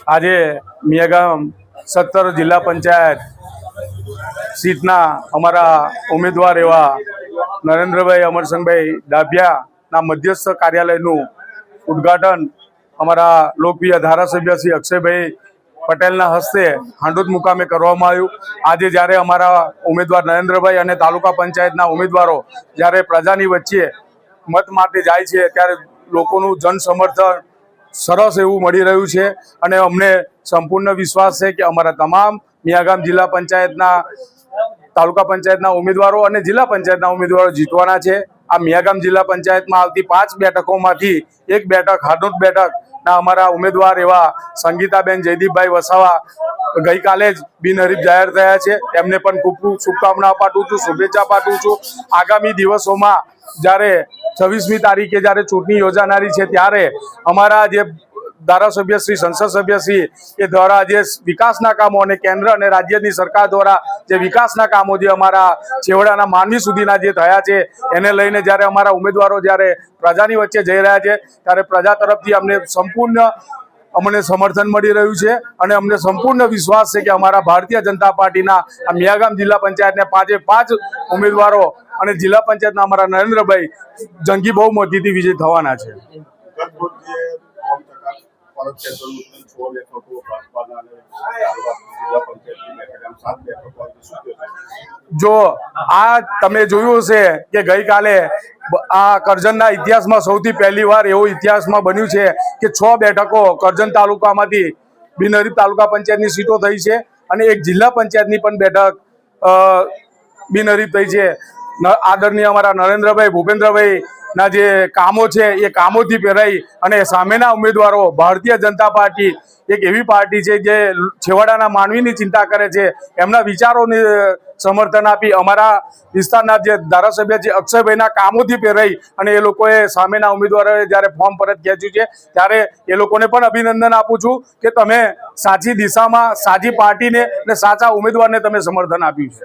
આજે મિયાગામ 17 જિલ્લા પંચાયત સીટના અમારા ઉમેદવાર એવા નરેન્દ્રભાઈ અમરસંગભાઈ ડાભિયાના મધ્યસ્થ કાર્યાલયનું ઉદ્ઘાટન અમારા લોકપ્રિય ધારાસભ્ય શ્રી અક્ષયભાઈ પટેલના હસ્તે હાંડોદ મુકામે કરવામાં આવ્યું। આજે જ્યારે અમારા ઉમેદવાર નરેન્દ્રભાઈ અને તાલુકા પંચાયતના ઉમેદવારો જ્યારે પ્રજાની વચ્ચે મત માટે જાય છે ત્યારે લોકોનું જન સમર્થન સરસ એવું મળી રહ્યું છે અને અમને સંપૂર્ણ વિશ્વાસ છે કે અમારા તમામ મિયાગામ જિલ્લા પંચાયતના તાલુકા પંચાયતના ઉમેદવારો અને જિલ્લા પંચાયતના ઉમેદવારો જીતવાના છે। આ મિયાગામ જિલ્લા પંચાયતમાં આવતી 5 બેઠકોમાંથી એક બેઠક હાંડોદ બેઠકના અમારા ઉમેદવાર એવા સંગીતાબેન જયદીપભાઈ વસાવા ગઈકાલે જ બિનહરીફ જાહેર થયા છે। એમને પણ ખૂબ ખૂબ શુભકામનાઓ પાઠવું છું, શુભેચ્છા પાઠવું છું। આગામી દિવસોમાં જ્યારે 26મી તારીખે જ્યારે ચૂંટણી યોજાનારી છે ત્યારે અમારા જે ધારાસભ્ય શ્રી સંસદ સભ્ય શ્રી એ દ્વારા જે વિકાસના કામો અને કેન્દ્ર અને રાજ્યની સરકાર દ્વારા જે વિકાસના કામો જે અમારા છેવાડાના માનવી સુધીના જે થયા છે એને લઈને જ્યારે અમારા ઉમેદવારો જ્યારે પ્રજાની વચ્ચે જઈ રહ્યા છે ત્યારે પ્રજા તરફથી અમને સમર્થન મળી રહ્યું છે અને અમને સંપૂર્ણ વિશ્વાસ છે કે અમારા ભારતીય જનતા પાર્ટીના આ મિયાગામ જિલ્લા પંચાયતને 5 ઉમેદવારો અને જિલ્લા પંચાયતના અમારા નરેન્દ્રભાઈ જંગી બહુમતીથી વિજય થવાના છે। જો આ તમે જોયું હશે કે ગઈકાલે આ કરજણના ઇતિહાસમાં સૌથી પહેલી વાર એવો ઇતિહાસમાં બન્યું છે કે 6 બેઠકો કરજણ તાલુકામાંથી બિનહરીફ તાલુકા પંચાયતની સીટો થઈ છે અને એક જિલ્લા પંચાયતની પણ બેઠક બિનહરીફ થઈ છે। આદરણીય અમારા નરેન્દ્રભાઈ ભૂપેન્દ્રભાઈ ના જે કામો છે એ કામોથી પહેરાઈ અને સામેના ઉમેદવારો ભારતીય જનતા પાર્ટી એક એવી પાર્ટી છે જે છેવાડાના માનવીની ચિંતા કરે છે, એમના વિચારોને સમર્થન આપી અમારા વિસ્તારના જે ધારાસભ્ય છે અક્ષયભાઈના કામોથી પહેરાઈ અને એ લોકોએ સામેના ઉમેદવારોએ જ્યારે ફોર્મ પરત ખેંચ્યું છે ત્યારે એ લોકોને પણ અભિનંદન આપું છું કે તમે સાચી દિશામાં સાચી પાર્ટીને અને સાચા ઉમેદવારને તમે સમર્થન આપ્યું છે।